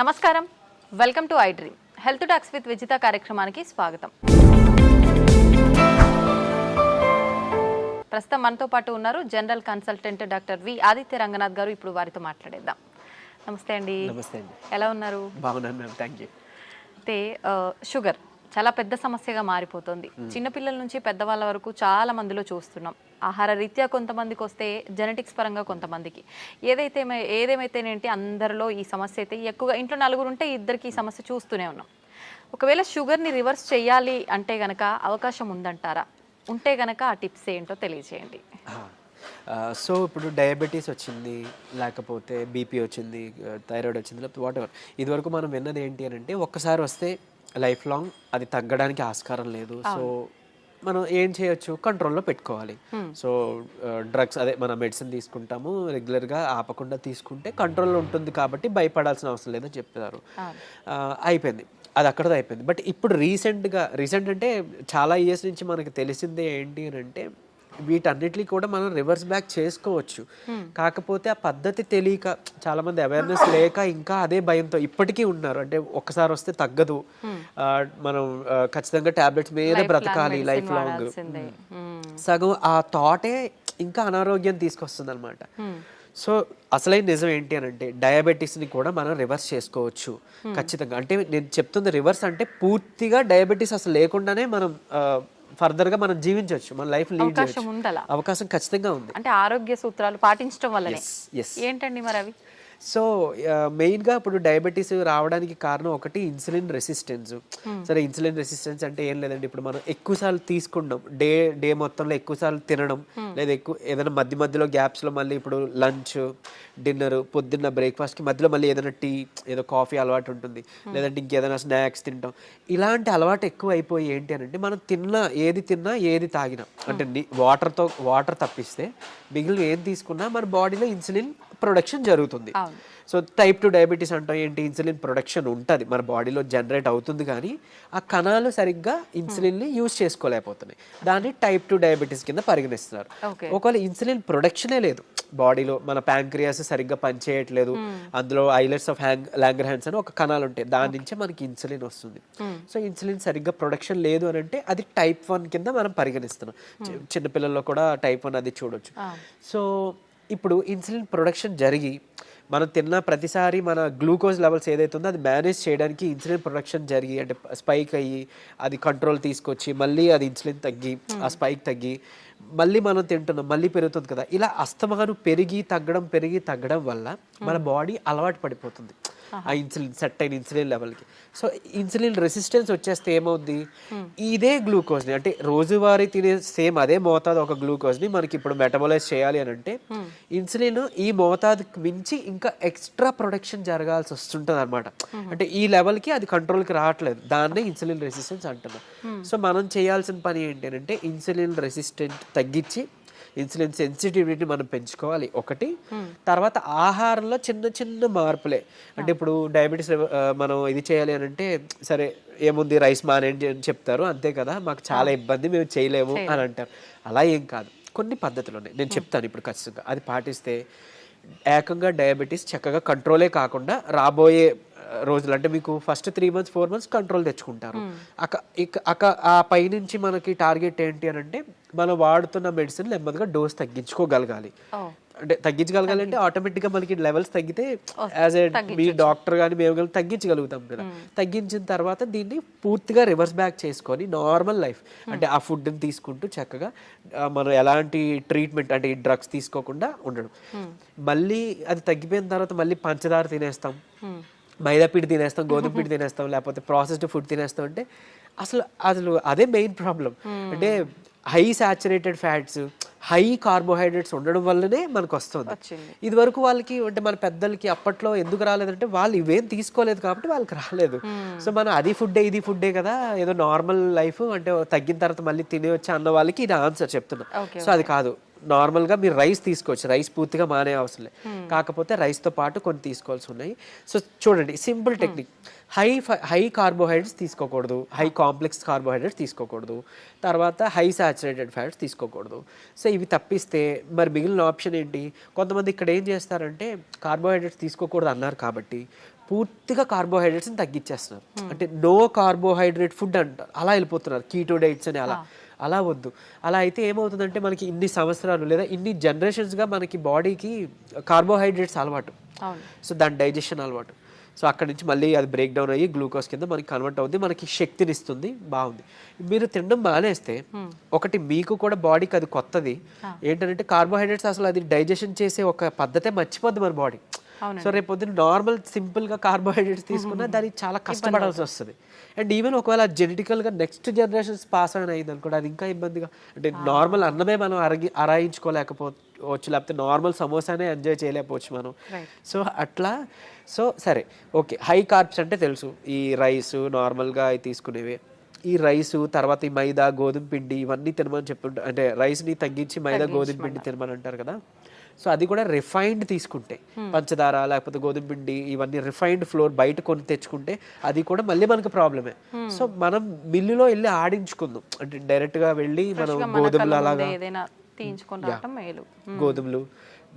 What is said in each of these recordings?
నమస్కారం, welcome to I dream. Health talks with Vijitha కార్యక్రమానికి స్వాగతం. ప్రస్తుతం మనతో పాటు ఉన్నారు general consultant doctor V Aditya Ranganath గారు. ఇప్పుడు వారితో మాట్లాడేద్దాం. నమస్తే అండి. నమస్తే అండి. ఎలా ఉన్నారు? బాగున్నాను మ్యామ్, థ్యాంక్ యూ. అయితే షుగర్ చాలా పెద్ద సమస్యగా మారిపోతుంది. చిన్నపిల్లల నుంచి పెద్దవాళ్ళ వరకు చాలా మందిలో చూస్తున్నాం. ఆహార రీత్యా కొంతమందికి వస్తే, జెనెటిక్స్ పరంగా కొంతమందికి, ఏదేమైతేనేంటి అందరిలో ఈ సమస్య అయితే ఎక్కువగా. ఇంట్లో నలుగురు ఉంటే ఇద్దరికి ఈ సమస్య చూస్తూనే ఉన్నాం. ఒకవేళ షుగర్ని రివర్స్ చేయాలి అంటే గనక అవకాశం ఉందంటారా? ఉంటే గనక ఆ టిప్స్ ఏంటో తెలియజేయండి. సో ఇప్పుడు డయాబెటీస్ వచ్చింది, లేకపోతే బీపీ వచ్చింది, థైరాయిడ్ వచ్చింది, లేకపోతే వాట్ ఎవర్, ఇదివరకు మనం విన్నది ఏంటి అని అంటే ఒక్కసారి వస్తే లైఫ్ లాంగ్ అది తగ్గడానికి ఆస్కారం లేదు. సో మనం ఏం చేయొచ్చు, కంట్రోల్లో పెట్టుకోవాలి. సో డ్రగ్స్, అదే మన మెడిసిన్ తీసుకుంటాము రెగ్యులర్గా, ఆపకుండా తీసుకుంటే కంట్రోల్లో ఉంటుంది కాబట్టి భయపడాల్సిన అవసరం లేదని చెప్పారు. అయిపోయింది, అది అక్కడతో అయిపోయింది. బట్ ఇప్పుడు రీసెంట్ అంటే చాలా ఇయర్స్ నుంచి మనకి తెలిసిందే ఏంటి అని అంటే వీటన్నిటిని కూడా మనం రివర్స్ బ్యాక్ చేసుకోవచ్చు. కాకపోతే ఆ పద్ధతి తెలియక, చాలామంది అవేర్నెస్ లేక ఇంకా అదే భయంతో ఇప్పటికీ ఉన్నారు. అంటే ఒక్కసారి వస్తే తగ్గదు, మనం ఖచ్చితంగా టాబ్లెట్స్ మీద బ్రతకాలి లైఫ్ లాంగ్. సగం ఆ థాటే ఇంకా అనారోగ్యం తీసుకొస్తుంది అనమాట. సో అసలైన నిజం ఏంటి అని అంటే డయాబెటీస్ని కూడా మనం రివర్స్ చేసుకోవచ్చు ఖచ్చితంగా. అంటే నేను చెప్తుంది రివర్స్ అంటే పూర్తిగా డయాబెటీస్ అసలు లేకుండానే మనం ఫర్దర్గా మనం జీవించవచ్చు, మన లైఫ్ లీడ్ చేయొచ్చు. అవకాశం ఖచ్చితంగా ఉంది. అంటే ఆరోగ్య సూత్రాలు పాటించడం వల్ల ఏంటండి మరి అవి? సో మెయిన్గా ఇప్పుడు డయాబెటీస్ రావడానికి కారణం ఒకటి ఇన్సులిన్ రెసిస్టెన్స్. సరే, ఇన్సులిన్ రెసిస్టెన్స్ అంటే ఏం లేదండి, ఇప్పుడు మనం ఎక్కువసార్లు తీసుకుంటాం, డే మొత్తంలో ఎక్కువసార్లు తినడం, లేదా ఏదైనా మధ్యలో గ్యాప్స్లో మళ్ళీ ఇప్పుడు లంచ్, డిన్నర్, పొద్దున్న బ్రేక్ఫాస్ట్కి మధ్యలో మళ్ళీ ఏదైనా టీ, ఏదో కాఫీ అలవాటు ఉంటుంది, లేదంటే ఇంకేదైనా స్నాక్స్ తింటాం. ఇలాంటి అలవాటు ఎక్కువ అయిపోయి ఏంటి అని అంటే మనం ఏది తిన్నా ఏది తాగినా, అంటే వాటర్ తప్పిస్తే మిగిలిన ఏది తీసుకున్నా మన బాడీలో ఇన్సులిన్ ప్రొడక్షన్ జరుగుతుంది. సో టైప్ 2 డయాబెటీస్ అంటాం ఏంటి, ఇన్సులిన్ ప్రొడక్షన్ ఉంటుంది మన బాడీలో, జనరేట్ అవుతుంది, కానీ ఆ కణాలు సరిగ్గా ఇన్సులిన్ని యూజ్ చేసుకోలేకపోతున్నాయి. దాన్ని టైప్ 2 డయాబెటీస్ కింద పరిగణిస్తున్నారు. ఒకవేళ ఇన్సులిన్ ప్రొడక్షనే లేదు బాడీలో, మన ప్యాంక్రియాస్ సరిగ్గా పనిచేయట్లేదు, అందులో ఐలెట్స్ ఆఫ్ లాంగర్హాన్స్ అని ఒక కణాలు ఉంటాయి, దాని నుంచే మనకి ఇన్సులిన్ వస్తుంది. సో ఇన్సులిన్ సరిగ్గా ప్రొడక్షన్ లేదు అని అంటే అది టైప్ 1 కింద మనం పరిగణిస్తున్నాం. చిన్నపిల్లల్లో కూడా టైప్ 1 అది చూడొచ్చు. సో ఇప్పుడు ఇన్సులిన్ ప్రొడక్షన్ జరిగి మనం తిన్న ప్రతిసారి మన గ్లూకోజ్ లెవెల్స్ ఏదైతే ఉందో అది మేనేజ్ చేయడానికి ఇన్సులిన్ ప్రొడక్షన్ జరిగి, అంటే స్పైక్ అయ్యి అది కంట్రోల్ తీసుకొచ్చి మళ్ళీ అది ఇన్సులిన్ తగ్గి, ఆ స్పైక్ తగ్గి మళ్ళీ మనం తింటున్నాం, మళ్ళీ పెరుగుతుంది కదా. ఇలా అస్తమానం పెరిగి తగ్గడం వల్ల మన బాడీ అలవాటు పడిపోతుంది ఆ ఇన్సులిన్, సెట్ అయిన ఇన్సులిన్ లెవెల్కి. సో ఇన్సులిన్ రెసిస్టెన్స్ వచ్చేస్తే ఏమవుద్ది, ఇదే గ్లూకోజ్ని, అంటే రోజువారీ తినే సేమ్ అదే మోతాదు ఒక గ్లూకోజ్ని మనకి ఇప్పుడు మెటబలైజ్ చేయాలి అని అంటే ఇన్సులిన్ ఈ మోతాదుకి మించి ఇంకా ఎక్స్ట్రా ప్రొడక్షన్ జరగాల్సి వస్తుంటుంది అనమాట. అంటే ఈ లెవెల్కి అది కంట్రోల్కి రావట్లేదు, దాన్నే ఇన్సులిన్ రెసిస్టెన్స్ అంటున్నాం. సో మనం చేయాల్సిన పని ఏంటి అంటే ఇన్సులిన్ రెసిస్టెంట్ తగ్గించి ఇన్సులిన్ సెన్సిటివిటీని మనం పెంచుకోవాలి ఒకటి. తర్వాత ఆహారంలో చిన్న మార్పులే, అంటే ఇప్పుడు డయాబెటీస్ మనం ఇది చేయాలి అని అంటే సరే ఏముంది రైస్ మానేయండి అని చెప్తారు, అంతే కదా, మాకు చాలా ఇబ్బంది, మేము చేయలేము అని అంటారు. అలా ఏం కాదు, కొన్ని పద్ధతులు ఉన్నాయి, నేను చెప్తాను ఇప్పుడు ఖచ్చితంగా. అది పాటిస్తే ఏకంగా డయాబెటీస్ చక్కగా కంట్రోలే కాకుండా రాబోయే రోజులు, అంటే మీకు ఫస్ట్ 3 months 4 months కంట్రోల్ తెచ్చుకుంటారు. ఆ పైనుంచి మనకి టార్గెట్ ఏంటి అని అంటే మనం వాడుతున్న మెడిసిన్ నెమ్మదిగా డోస్ తగ్గించుకోగలగాలి. అంటే తగ్గించగలగాలి అంటే ఆటోమేటిక్గా మనకి లెవెల్స్ తగ్గితే యాజ్ ఏ మీ డాక్టర్ కానీ మేము కానీ తగ్గించగలుగుతాం కదా. తగ్గించిన తర్వాత దీన్ని పూర్తిగా రివర్స్ బ్యాక్ చేసుకొని నార్మల్ లైఫ్, అంటే ఆ ఫుడ్ని తీసుకుంటూ చక్కగా మనం ఎలాంటి ట్రీట్మెంట్, అంటే ఈ డ్రగ్స్ తీసుకోకుండా ఉండడం. మళ్ళీ అది తగ్గిపోయిన తర్వాత మళ్ళీ పంచదార తినేస్తాం, మైదా పిండి తినేస్తాం, గోధుమ పిండి తినేస్తాం, లేకపోతే ప్రాసెస్డ్ ఫుడ్ తినేస్తాం. అంటే అసలు అదే మెయిన్ ప్రాబ్లం. అంటే high saturated fats, high carbohydrates ఉండడం వల్లనే మనకు వస్తుంది. ఇది వరకు వాళ్ళకి, అంటే మన పెద్దలకి అప్పట్లో ఎందుకు రాలేదంటే వాళ్ళు ఇవేం తీసుకోలేదు కాబట్టి వాళ్ళకి రాలేదు. సో మనం అది ఫుడ్డే ఇది ఫుడ్డే కదా, ఏదో నార్మల్ లైఫ్, అంటే తగ్గిన తర్వాత మళ్ళీ తినేవచ్చు అన్న వాళ్ళకి ఇది ఆన్సర్ చెప్తున్నా. సో అది కాదు, నార్మల్గా మీరు రైస్ తీసుకోవచ్చు, రైస్ పూర్తిగా మానే అవసరం లేదు, కాకపోతే రైస్తో పాటు కొన్ని తీసుకోవాల్సి ఉన్నాయి. సో చూడండి, సింపుల్ టెక్నిక్, హై కార్బోహైడ్రేట్స్ తీసుకోకూడదు, హై కాంప్లెక్స్ కార్బోహైడ్రేట్స్ తీసుకోకూడదు, తర్వాత హై సాచురేటెడ్ ఫ్యాట్స్ తీసుకోకూడదు. సో ఇవి తప్పిస్తే మరి మిగిలిన ఆప్షన్ ఏంటి? కొంతమంది ఇక్కడ ఏం చేస్తారంటే కార్బోహైడ్రేట్స్ తీసుకోకూడదు అన్నారు కాబట్టి పూర్తిగా కార్బోహైడ్రేట్స్ని తగ్గించేస్తున్నారు. అంటే నో కార్బోహైడ్రేట్ ఫుడ్ అంటారు, అలా వెళ్ళిపోతున్నారు. కీటో డైట్స్ అని అలా వద్దు. అలా అయితే ఏమవుతుందంటే మనకి ఇన్ని సంవత్సరాలు లేదా ఇన్ని జనరేషన్స్గా మనకి బాడీకి కార్బోహైడ్రేట్స్ అలవాటు, సో దాని డైజెషన్ అలవాటు. సో అక్కడి నుంచి మళ్ళీ అది బ్రేక్ డౌన్ అయ్యి గ్లూకోజ్ కింద మనకి కన్వర్ట్ అవుతుంది, మనకి శక్తిని ఇస్తుంది, బాగుంది. మీరు తినడం మానేస్తే ఒకటి మీకు కూడా బాడీకి అది కొత్తది ఏంటంటే కార్బోహైడ్రేట్స్ అసలు అది డైజెషన్ చేసే ఒక పద్ధతే మర్చిపోద్ది మన బాడీ. సో రేపు పొద్దున్న నార్మల్ సింపుల్గా కార్బోహైడ్రేట్స్ తీసుకున్నా దానికి చాలా కష్టపడాల్సి వస్తుంది. అండ్ ఈవెన్ ఒకవేళ జెనెటికల్గా నెక్స్ట్ జనరేషన్స్ పాస్ ఆన్ అయింది అనుకోండి, అది ఇంకా ఇబ్బందిగా. అంటే నార్మల్ అన్నమే మనం అరాయించుకోలేకపోవచ్చు, లేకపోతే నార్మల్ సమోసానే ఎంజాయ్ చేయలేకపోవచ్చు మనం. సో అట్లా సో సరే ఓకే, హై కార్బ్స్ అంటే తెలుసు, ఈ రైస్ నార్మల్గా తీసుకునేవి. ఈ రైసు తర్వాత ఈ మైదా గోధుమ పిండి ఇవన్నీ తినమని చెప్తుంటారు, అంటే రైస్ని తగ్గించి మైదా గోధుమ పిండి తినమని అంటారు కదా. సో అది కూడా రిఫైన్డ్ తీసుకుంటే, పంచదార లేకపోతే గోధుమ పిండి ఇవన్నీ రిఫైన్డ్ ఫ్లోర్ బయట కొని తెచ్చుకుంటే అది కూడా మళ్ళీ మనకు ప్రాబ్లమే. సో మనం మిల్లులో వెళ్ళి ఆడించుకుందాం, అంటే డైరెక్ట్గా వెళ్ళి మనం గోధుమలు అలాగా గోధుమలు,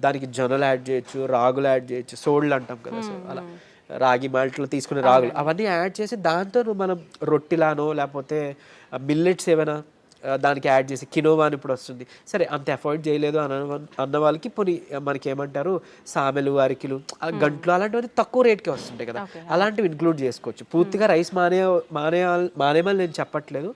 దానికి జొన్నలు యాడ్ చేయొచ్చు, రాగులు యాడ్ చేయొచ్చు, సోళ్ళు అంటాం కదా, సో అలా రాగి మాల్ట్లో తీసుకునే రాగులు అవన్నీ యాడ్ చేసి దాంతో మనం రొట్టిలానో లేకపోతే మిల్లెట్స్ ఏమైనా దానికి యాడ్ చేసి, కినోవా అని ఇప్పుడు వస్తుంది, సరే అంత అఫోర్డ్ చేయలేదు అన్న వాళ్ళకి పోనీ మనకి ఏమంటారు సామెలు, అరికిలు, గంటలు అలాంటివన్నీ తక్కువ రేట్కే వస్తుంటాయి కదా, అలాంటివి ఇంక్లూడ్ చేసుకోవచ్చు. పూర్తిగా రైస్ మానేమని నేను చెప్పట్లేదు,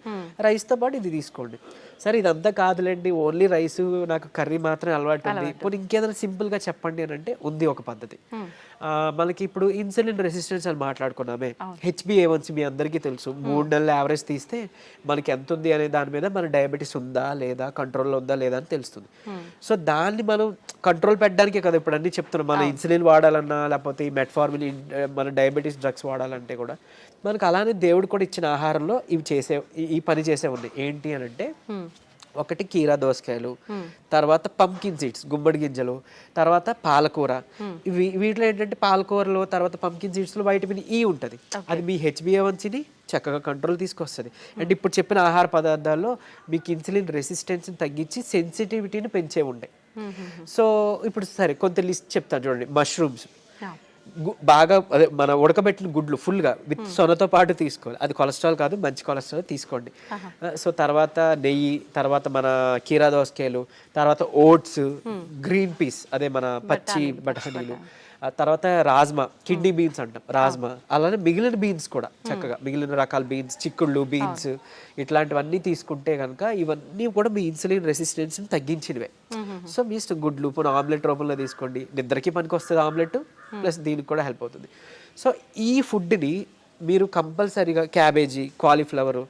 రైస్తో పాటు ఇది తీసుకోండి. సరే ఇదంతా కాదులేండి, ఓన్లీ రైస్ నాకు కర్రీ మాత్రమే అలవాటు ఉంది, పోనీ ఇంకేదైనా సింపుల్గా చెప్పండి అని అంటే ఉంది ఒక పద్ధతి. మనకి ఇప్పుడు ఇన్సులిన్ రెసిస్టెన్స్ అని మాట్లాడుకున్నామే, HbA1c మీ అందరికీ తెలుసు, 3 నెలల యావరేజ్ తీస్తే మనకి ఎంత ఉంది అనే దాని మీద మన డయాబెటీస్ ఉందా లేదా, కంట్రోల్లో ఉందా లేదా అని తెలుస్తుంది. సో దాన్ని మనం కంట్రోల్ పెట్టడానికే కదా ఇప్పుడు అన్నీ చెప్తున్నాం. మన ఇన్సులిన్ వాడాలన్నా లేకపోతే ఈ మెట్ఫార్మిన్ మన డయాబెటీస్ డ్రగ్స్ వాడాలంటే కూడా మనకు అలానే దేవుడు కూడా ఇచ్చిన ఆహారంలో ఈ పని చేసే ఉంది. ఏంటి అని అంటే ఒకటి కీరా దోసకాయలు, తర్వాత పంకిన్ సీడ్స్ గుమ్మడి గింజలు, తర్వాత పాలకూర. వీటిలో ఏంటంటే పాలకూరలో తర్వాత పంకిన్ సీడ్స్లో వైటమిన్ ఈ ఉంటుంది, అది మీ HbA1cని చక్కగా కంట్రోల్ తీసుకొస్తుంది. అండ్ ఇప్పుడు చెప్పిన ఆహార పదార్థాల్లో మీకు ఇన్సులిన్ రెసిస్టెన్స్ని తగ్గించి సెన్సిటివిటీని పెంచే ఉంటాయి. సో ఇప్పుడు సరే కొంత లిస్ట్ చెప్తాను చూడండి. మష్రూమ్స్ బాగా అదే మన ఉడకబెట్టిన గుడ్లు ఫుల్గా విత్ సొనతో పాటు తీసుకోవాలి, అది కొలెస్ట్రాల్ కాదు, మంచి కొలెస్ట్రాల్ తీసుకోండి. సో తర్వాత నెయ్యి, తర్వాత మన కీరా దోసకాయలు, తర్వాత ఓట్స్, గ్రీన్ పీస్ అదే మన పచ్చి బఠానీలు, తర్వాత రాజ్మా, కిడ్నీ బీన్స్ అంటాం రాజ్మా, అలానే మిగిలిన బీన్స్ కూడా చక్కగా మిగిలిన రకాల బీన్స్, చిక్కుళ్ళు బీన్స్ ఇట్లాంటివన్నీ తీసుకుంటే కనుక ఇవన్నీ కూడా మీ ఇన్సులిన్ రెసిస్టెన్స్ని తగ్గించినవే. సో మీ ఇష్టం, గుడ్లు పోనీ ఆమ్లెట్ రూపంలో తీసుకోండి, నిద్రకి పనికి వస్తుంది ఆమ్లెట్, ప్లస్ దీనికి కూడా హెల్ప్ అవుతుంది. సో ఈ ఫుడ్ని మీరు కంపల్సరీగా క్యాబేజీ, కాలీఫ్లవరు,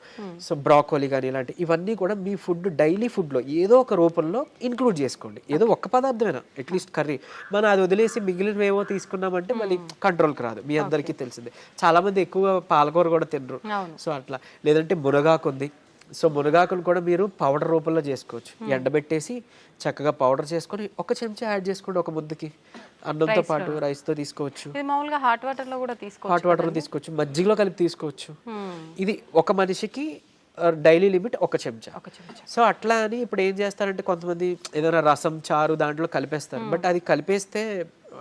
సో బ్రాకోలీ కానీ ఇలాంటి ఇవన్నీ కూడా మీ ఫుడ్ డైలీ ఫుడ్లో ఏదో ఒక రూపంలో ఇంక్లూడ్ చేసుకోండి. ఏదో ఒక్క పదార్థమైనా అట్లీస్ట్ కర్రీ, మనం అది వదిలేసి మిగిలినవేవో తీసుకున్నామంటే మళ్ళీ కంట్రోల్కి రాదు. మీ అందరికీ తెలిసిందే, చాలామంది ఎక్కువ పాలకూర కూడా తినరు. సో అట్లా, లేదంటే మునగాకు ఉంది, సో మునగాకును కూడా మీరు పౌడర్ రూపంలో చేసుకోవచ్చు, ఎండబెట్టేసి చక్కగా పౌడర్ చేసుకొని ఒక చెంచా యాడ్ చేసుకోండి ఒక ముద్దకి, అన్నంతో పాటు రైస్తో తీసుకోవచ్చు, హాట్ వాటర్లో తీసుకోవచ్చు, మజ్జిగలో కలిపి తీసుకోవచ్చు. ఇది ఒక మనిషికి డైలీ లిమిట్ ఒక చెంచా. సో అట్లా అని ఇప్పుడు ఏం చేస్తారంటే కొంతమంది ఏదైనా రసం, చారు దాంట్లో కలిపేస్తారు, బట్ అది కలిపేస్తే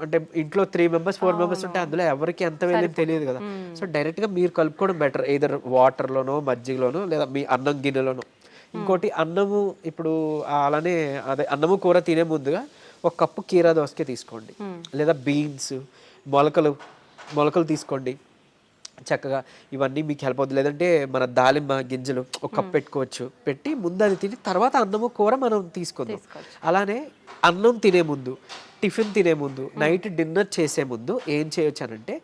అంటే ఇంట్లో 3 members 4 members ఉంటే అందులో ఎవరికి ఎంత వెళ్ళేది తెలియదు కదా. సో డైరెక్ట్గా మీరు కలుపుకోవడం బెటర్, ఏదర్ వాటర్లోనో మజ్జిగలోనో లేదా మీ అన్నం గిన్నెలోనో. ఇంకోటి అన్నము, ఇప్పుడు అలానే అదే అన్నము కూర తినే ముందుగా 1 కప్పు కీరా దోసకాయ తీసుకోండి, లేదా బీన్స్, మొలకలు తీసుకోండి చక్కగా, ఇవన్నీ మీకు హెల్ప్ అవుతుంది. లేదంటే మన దాలింబ గింజలు 1 కప్ పెట్టుకోవచ్చు, పెట్టి ముందు అది తిని తర్వాత అన్నము కూర మనం తీసుకుందాం. అలానే అన్నం తినే ముందు, టిఫిన్ తినే ముందు, నైట్ డిన్నర్ చేసే ముందు ఏం చేయొచ్చు అనంటే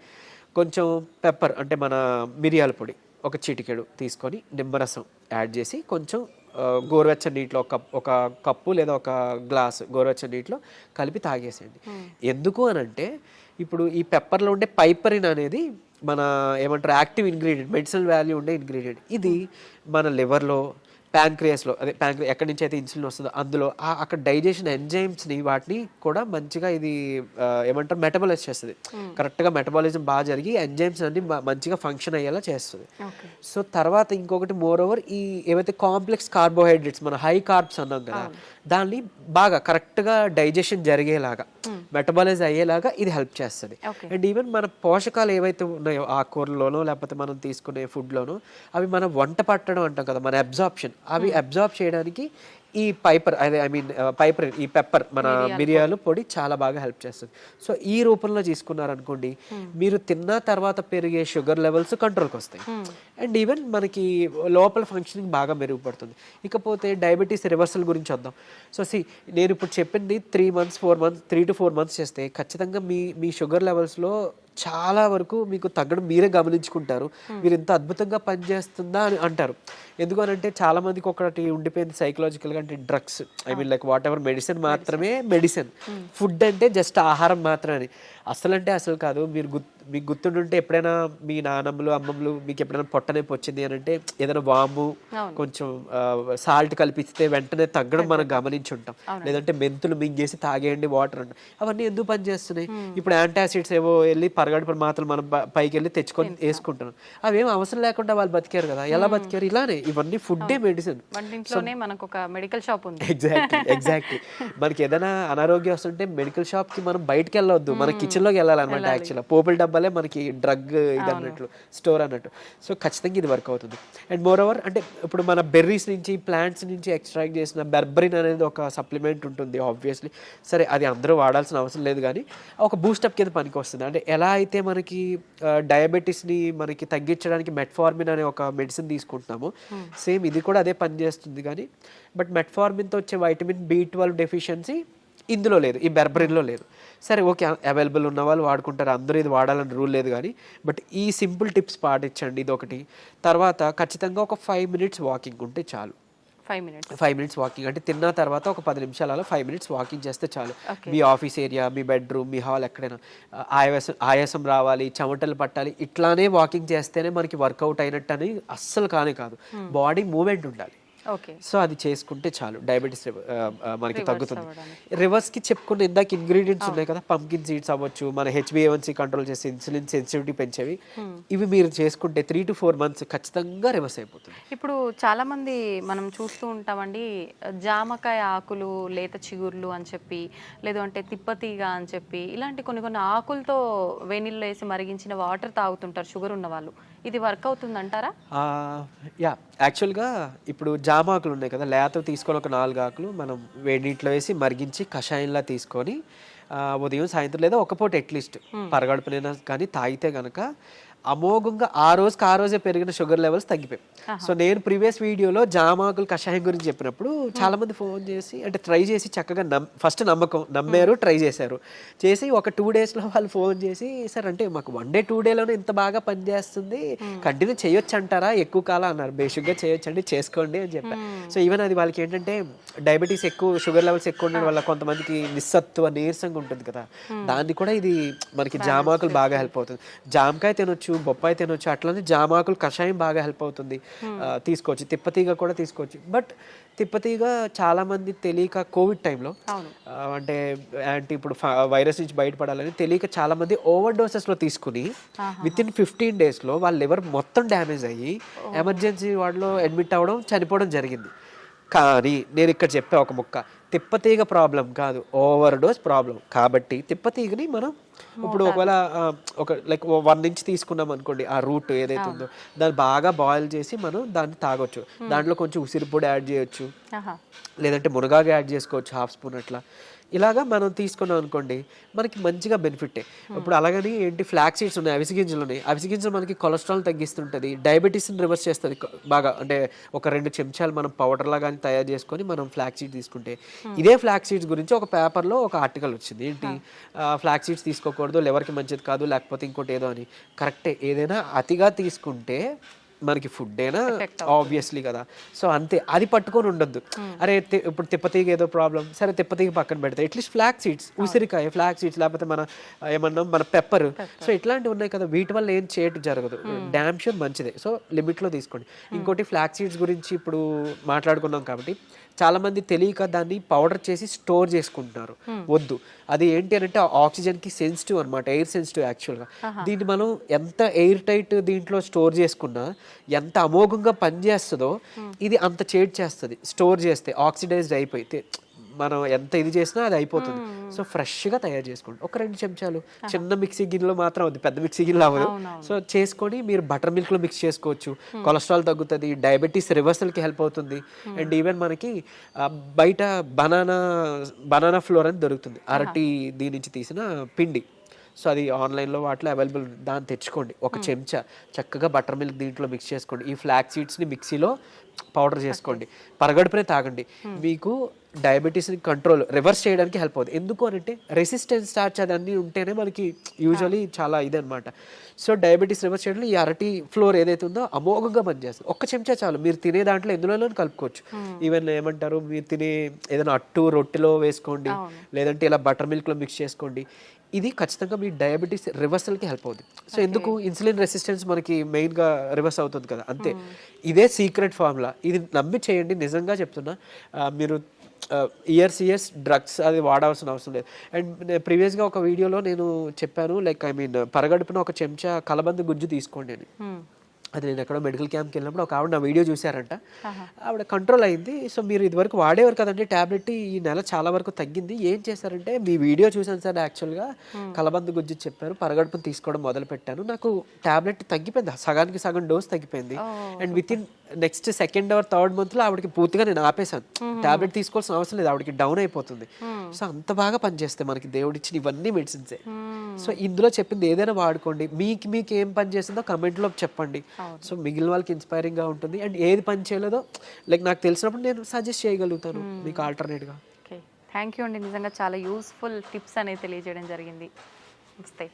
కొంచెం పెప్పర్ అంటే మన మిరియాల పొడి 1 చిటికెడు తీసుకొని నిమ్మరసం యాడ్ చేసి కొంచెం గోరువెచ్చని నీటిలో ఒక కప్పు లేదా 1 గ్లాస్ గోరువెచ్చని నీటిలో కలిపి తాగేసేయండి. ఎందుకు అనంటే ఇప్పుడు ఈ పెప్పర్లో ఉండే పైపరిన్ అనేది మన ఏమంటారు యాక్టివ్ ఇంగ్రీడియంట్, మెడిసినల్ వాల్యూ ఉండే ఇంగ్రీడియంట్. ఇది మన లివర్లో, ప్యాంక్రియాస్లో, అదే ఎక్కడి నుంచి అయితే ఇన్సులిన్ వస్తుందో అందులో అక్కడ డైజెషన్ ఎంజైమ్స్ని వాటిని కూడా మంచిగా ఇది ఏమంటారు మెటబాలైజ్ చేస్తుంది. కరెక్ట్గా మెటబాలిజం బాగా జరిగి ఎంజైమ్స్ అన్ని మంచిగా ఫంక్షన్ అయ్యేలా చేస్తుంది. సో తర్వాత ఇంకొకటి మోర్ ఓవర్ ఈ ఏవైతే కాంప్లెక్స్ కార్బోహైడ్రేట్స్ మన హై కార్బ్స్ అన్నాం కదా, దాన్ని బాగా కరెక్ట్గా డైజెషన్ జరిగేలాగా మెటబాలైజ్ అయ్యేలాగా ఇది హెల్ప్ చేస్తుంది. Okay. అండ్ ఈవెన్ మన పోషకాలు ఏవైతే ఉన్నాయో ఆకుకూరలోనో లేకపోతే మనం తీసుకునే ఫుడ్లోనో అవి మన వంట పట్టడం అంటాం కదా, మన అబ్జార్ప్షన్, అవి అబ్జార్బ్ చేయడానికి ఈ పైపర్ అదే ఐ మీన్ పైపర్ ఈ పెప్పర్ మన మిరియాలు పొడి చాలా బాగా హెల్ప్ చేస్తుంది. సో ఈ రూపంలో తీసుకున్నారనుకోండి, మీరు తిన్న తర్వాత పెరిగే షుగర్ లెవెల్స్ కంట్రోల్కి వస్తాయి. అండ్ ఈవెన్ మనకి లోపల ఫంక్షనింగ్ బాగా మెరుగుపడుతుంది. ఇకపోతే డయాబెటీస్ రివర్సల్ గురించి వద్దాం. సో నేను ఇప్పుడు చెప్పింది 3 months 4 months 3 to 4 months చేస్తే ఖచ్చితంగా మీ షుగర్ లెవెల్స్లో చాలా వరకు మీకు తగ్గడం మీరే గమనించుకుంటారు. మీరు ఇంత అద్భుతంగా పనిచేస్తుందా అని అంటారు. ఎందుకనంటే చాలా మందికి ఒకటి ఉండిపోయింది సైకలాజికల్గా, అంటే drugs I mean like what ever medicine మాత్రమే మెడిసిన్, ఫుడ్ అంటే జస్ట్ ఆహారం మాత్రమే. అసలు కాదు. మీకు గుర్తుంటుంటే ఎప్పుడైనా మీ నాన్నమ్మలు అమ్మమ్మలు మీకు ఎప్పుడైనా పొట్టనొప్పి వచ్చింది అని అంటే ఏదైనా వాము కొంచెం సాల్ట్ కలిపిస్తే వెంటనే తగ్గడం మనం గమనించి ఉంటాం. లేదంటే మెంతులు మింగేసి తాగేయండి వాటర్ అంటే, అవన్నీ ఎందుకు పనిచేస్తున్నాయి? ఇప్పుడు యాంటాసిడ్స్ ఏవో వెళ్ళి పరగడుపున మాత్రం మనం పైకి వెళ్ళి తెచ్చుకొని వేసుకుంటున్నాం. అవేం అవసరం లేకుండా వాళ్ళు బతికారు కదా. ఎలా బతికారు? ఇలానే. ఇవన్నీ ఫుడ్డే మెడిసిన్. మనకు ఒక మెడికల్ షాప్ ఉంది. ఎగ్జాక్ట్లీ. మనకి ఏదైనా అనారోగ్యం వస్తుంటే మెడికల్ షాప్ కి మనం బయటకు వెళ్ళొద్దు, మన కిచెన్ లోకి వెళ్ళాలన్నమాట. యాక్చువల్గా పోపుల డబ్బాలే మనకి డ్రగ్ ఇది అన్నట్లు, స్టోర్ అన్నట్టు. సో ఖచ్చితంగా ఇది వర్క్ అవుతుంది. అండ్ మోర్ ఓవర్ అంటే ఇప్పుడు మన బెర్రీస్ నుంచి ప్లాంట్స్ నుంచి ఎక్స్ట్రాక్ట్ చేసిన బెర్బరిన్ అనేది ఒక సప్లిమెంట్ ఉంటుంది ఆబ్వియస్లీ. సరే అది అందరూ వాడాల్సిన అవసరం లేదు, కానీ ఒక బూస్టప్ కింద పనికి వస్తుంది. అంటే ఎలా అయితే మనకి డయాబెటీస్ని మనకి తగ్గించడానికి మెట్ఫార్మిన్ అనే ఒక మెడిసిన్ తీసుకుంటున్నామో, సేమ్ ఇది కూడా అదే పని చేస్తుంది. కానీ బట్ మెట్ఫార్మిన్తో వచ్చే వైటమిన్ B12 డెఫిషియన్సీ ఇందులో లేదు, ఈ బెర్బరిన్లో లేదు. సరే ఓకే, అవైలబుల్ ఉన్న వాళ్ళు వాడుకుంటారు, అందరూ ఇది వాడాలని రూల్ లేదు. కానీ బట్ ఈ సింపుల్ టిప్స్ పాటించండి, ఇది ఒకటి. తర్వాత ఖచ్చితంగా ఒక 5 minutes వాకింగ్ ఉంటే చాలు. 5 minutes వాకింగ్ అంటే తిన్న తర్వాత ఒక 10 నిమిషాలు అలా 5 minutes వాకింగ్ చేస్తే చాలు. మీ ఆఫీస్ ఏరియా, మీ బెడ్రూమ్, మీ హాల్ ఎక్కడైనా ఆయాసం రావాలి, చెమటలు పట్టాలి, ఇట్లానే వాకింగ్ చేస్తేనే మనకి వర్కౌట్ అయినట్టు అని అస్సలు కాదు. బాడీ మూమెంట్ ఉండాలి. సో అది చేసుకుంటే చాలు, డయాబెటీస్ మనకి తగ్గుతుంది. రివర్స్కి చెప్పుకున్న ఇందాక ఇంగ్రీడియంట్స్ ఉన్నాయి కదా, పంకిన్ సీడ్స్ అవ్వచ్చు, మన HbA1c కంట్రోల్ చేసి ఇన్సులిన్ సెన్సిటివిటీ పెంచేవి, ఇవి మీరు చేసుకుంటే 3 to 4 months ఖచ్చితంగా రివర్స్ అయిపోతుంది. ఇప్పుడు చాలా మంది మనం చూస్తూ ఉంటామండి, జామకాయ ఆకులు, లేత చిగుర్లు అని చెప్పి, లేదు అంటే తిప్పతీగ అని చెప్పి, ఇలాంటి కొన్ని ఆకులతో వేణిల్లో వేసి మరిగించిన వాటర్ తాగుతుంటారు షుగర్ ఉన్న వాళ్ళు. ఇది వర్క్ అవుతుంది అంటారా? యాక్చువల్గా ఇప్పుడు జామ ఆకులు ఉన్నాయి కదా, లేత తీసుకొని ఒక 4 ఆకులు మనం వేడి నీటిలో వేసి మరిగించి కషాయంలా తీసుకొని ఉదయం సాయంత్రం లేదా ఒక పూట అట్లీస్ట్ పరగడుపునైనా కానీ తాగితే కనుక అమోఘంగా ఆ రోజే పెరిగిన షుగర్ లెవెల్స్ తగ్గిపోయాయి. సో నేను ప్రీవియస్ వీడియోలో జామాకులు కషాయం గురించి చెప్పినప్పుడు చాలా మంది ఫోన్ చేసి అంటే ట్రై చేసి చక్కగా ఫస్ట్ నమ్మారు, ట్రై చేసి ఒక 2 daysలో వాళ్ళు ఫోన్ చేసి, సార్ అంటే మాకు 1 day 2 dayలోనే ఇంత బాగా పనిచేస్తుంది, కంటిన్యూ చేయొచ్చు అంటారా, ఎక్కువ కాలం అన్నారు. బేసిక్గా చేయొచ్చండి, చేసుకోండి అని చెప్పారు. సో ఈవెన్ అది వాళ్ళకి ఏంటంటే డయాబెటీస్ ఎక్కువ, షుగర్ లెవెల్స్ ఎక్కువ ఉండడం వల్ల కొంతమందికి నిస్సత్తువ నీరసంగా ఉంటుంది కదా, దాన్ని కూడా ఇది మనకి జామాకులు బాగా హెల్ప్ అవుతుంది. జామకాయ తినొచ్చు, బొప్పాయి తినొచ్చు, అట్లనే జామాకులు కషాయం బాగా హెల్ప్ అవుతుంది, తీసుకోవచ్చు. తిప్పతీగ కూడా తీసుకోవచ్చు. బట్ తిప్పతీగ చాలా మంది తెలియక కోవిడ్ టైంలో అంటే ఇప్పుడు వైరస్ నుంచి బయటపడాలని తెలియక చాలా మంది ఓవర్ డోసెస్లో తీసుకుని విత్ ఇన్ 15 daysలో వాళ్ళ లివర్ మొత్తం డ్యామేజ్ అయ్యి ఎమర్జెన్సీ వార్డులో అడ్మిట్ అవ్వడం, చనిపోవడం జరిగింది. కానీ నేను ఇక్కడ చెప్పే ఒక ముక్క, తిప్పతీగ ప్రాబ్లం కాదు, ఓవర్ డోస్ ప్రాబ్లం. కాబట్టి తిప్పతీగని మనం ఇప్పుడు ఒకవేళ ఒక లైక్ 1 inch తీసుకున్నాం అనుకోండి, ఆ రూట్ ఏదైతే ఉందో దాన్ని బాగా బాయిల్ చేసి మనం దాన్ని తాగొచ్చు. దాంట్లో కొంచెం ఉసిరి పొడి యాడ్ చేయొచ్చు, లేదంటే మునగాకు యాడ్ చేసుకోవచ్చు 1/2 spoon అట్లా. ఇలాగా మనం తీసుకున్నాం అనుకోండి మనకి మంచిగా బెనిఫిటే. ఇప్పుడు అలాగని ఏంటి ఫ్లాక్ సీడ్స్ ఉన్నాయి, అవిసె గింజలు ఉన్నాయి. అవిసె గింజలు మనకి కొలెస్ట్రాల్ తగ్గిస్తుంటుంది, డయాబెటీస్ని రివర్స్ చేస్తుంది బాగా. అంటే ఒక 2 చెంచాలు మనం పౌడర్లా కానీ తయారు చేసుకొని మనం ఫ్లాక్ సీడ్స్ తీసుకుంటే, ఇదే ఫ్లాక్ సీడ్స్ గురించి ఒక పేపర్లో ఒక ఆర్టికల్ వచ్చింది. ఏంటి, ఫ్లాక్ సీడ్స్ తీసుకోకూడదు, లివర్కి మంచిది కాదు, లేకపోతే ఇంకోటి ఏదో అని. కరెక్టే, ఏదైనా అతిగా తీసుకుంటే మనకి ఫుడ్ అయినా ఆబ్వియస్లీ కదా. సో అంతే, అది పట్టుకొని ఉండొద్దు. అరే ఇప్పుడు తిప్పతీగ ఏదో ప్రాబ్లం, సరే తిప్పతీగ పక్కన పెడతాయి, అట్లీస్ట్ ఫ్లాక్ సీడ్స్, ఉసిరికాయ ఫ్లాక్ సీడ్స్, లేకపోతే మన పెప్పర్. సో ఇట్లాంటివి ఉన్నాయి కదా, వీటి వల్ల ఏం చేయటం జరగదు, డ్యామ్ షూర్ మంచిదే. సో లిమిట్లో తీసుకోండి. ఇంకోటి ఫ్లాక్ సీడ్స్ గురించి ఇప్పుడు మాట్లాడుకున్నాం కాబట్టి చాలా మంది తెలియక దాన్ని పౌడర్ చేసి స్టోర్ చేసుకుంటున్నారు. వద్దు, అది ఏంటి అని అంటే ఆక్సిజన్కి సెన్సిటివ్ అనమాట, ఎయిర్ సెన్సిటివ్ యాక్చువల్గా. దీన్ని మనం ఎంత ఎయిర్ టైట్ దీంట్లో స్టోర్ చేసుకున్నా, ఎంత అమోఘంగా పనిచేస్తుందో ఇది అంత చేడ్ చేస్తుంది స్టోర్ చేస్తే, ఆక్సిడైజ్డ్ అయిపోయి మనం ఎంత ఇది చేసినా అది అయిపోతుంది. సో ఫ్రెష్గా తయారు చేసుకోండి. ఒక 2 చెంచాలు చిన్న మిక్సీ గిన్నెలో మాత్రం అవుతుంది, పెద్ద మిక్సీ గిన్నెలో అవ్వదు. సో చేసుకొని మీరు బటర్ మిల్క్లో మిక్స్ చేసుకోవచ్చు. కొలెస్ట్రాల్ తగ్గుతుంది, డయాబెటీస్ రివర్సల్కి హెల్ప్ అవుతుంది. అండ్ ఈవెన్ మనకి బయట బనానా ఫ్లోర్ అని దొరుకుతుంది, అరటి దీని నుంచి తీసిన పిండి. సో అది ఆన్లైన్లో వాటిలో అవైలబుల్, దాన్ని తెచ్చుకోండి. ఒక చెంచా చక్కగా బటర్ మిల్క్ దీంట్లో మిక్స్ చేసుకోండి. ఈ ఫ్లాక్ సీడ్స్ని మిక్సీలో పౌడర్ చేసుకోండి, పరగడుపునే తాగండి. మీకు డయాబెటీస్ని రివర్స్ చేయడానికి హెల్ప్ అవుతుంది. ఎందుకు అంటే రెసిస్టెన్స్ స్టార్చ్ అదన్నీ ఉంటేనే మనకి యూజువలీ చాలా ఇదనమాట. సో డయాబెటీస్ రివర్స్ చేయడంలో ఈ అరటి ఫ్లోర్ ఏదైతే ఉందో అమోఘంగా పనిచేస్తుంది. ఒక్క చెంచా చాలు, మీరు తినే దాంట్లో ఎందులోనూ కలుపుకోవచ్చు. ఈవెన్ ఏమంటారు, మీరు తినే ఏదైనా అట్టు రొట్టెలో వేసుకోండి, లేదంటే ఇలా బటర్ మిల్క్లో మిక్స్ చేసుకోండి. ఇది ఖచ్చితంగా మీ డయాబెటీస్ రివర్సల్కి హెల్ప్ అవుతుంది. సో ఎందుకు ఇన్సులిన్ రెసిస్టెన్స్ మనకి మెయిన్గా రివర్స్ అవుతుంది కదా, అంతే. ఇదే సీక్రెట్ ఫార్ములా, ఇది నమ్మి చేయండి. నిజంగా చెప్తున్నా, మీరు ఇయర్స్ డ్రగ్స్ అది వాడాల్సిన అవసరం లేదు. అండ్ ప్రీవియస్గా ఒక వీడియోలో నేను చెప్పాను, లైక్ పరగడుపున ఒక చెంచా కలబంద గుజ్జు తీసుకోండి అని. అది నేను ఎక్కడో మెడికల్ క్యాంప్కి వెళ్ళినప్పుడు ఒక ఆవిడ నా వీడియో చూసారంట, ఆవిడ కంట్రోల్ అయింది. సో మీరు ఇదివరకు వాడేవారు కదండి ట్యాబ్లెట్, ఈ నెల చాలా వరకు తగ్గింది. ఏం చేశారంటే, మీ వీడియో చూసాను సార్, యాక్చువల్గా కలబంద గుజ్జు చెప్పారు, పరగడుపును తీసుకోవడం మొదలు పెట్టాను, నాకు ట్యాబ్లెట్ తగ్గిపోయింది, సగానికి సగం డోస్ తగ్గిపోయింది. And with in next 2nd or 3rd monthలో ఆవిడకి పూర్తిగా నేను ఆపేశాను, ట్యాబ్లెట్ తీసుకోవాల్సిన అవసరం లేదు, ఆవిడకి డౌన్ అయిపోతుంది. సో అంత బాగా పనిచేస్తాయి మనకి దేవుడిచ్చిన ఇవన్నీ మెడిసిన్సే. సో ఇందులో చెప్పింది ఏదైనా వాడుకోండి. మీకు ఏం పని చేసిందో కమెంట్లో చెప్పండి. సో మిగిలిన వాళ్ళకి ఇన్స్పైరింగ్గా ఉంటుంది. అండ్ ఏది పని చేయలేదో లైక్ నాకు తెలిసినప్పుడు నేను సజెస్ట్ చేయగలుగుతాను మీకు ఆల్టర్నేట్గా. ఓకే, థ్యాంక్ యూ అండి. నిజంగా చాలా యూస్ఫుల్ టిప్స్ అనేది తెలియజేయడం జరిగింది. నమస్తే.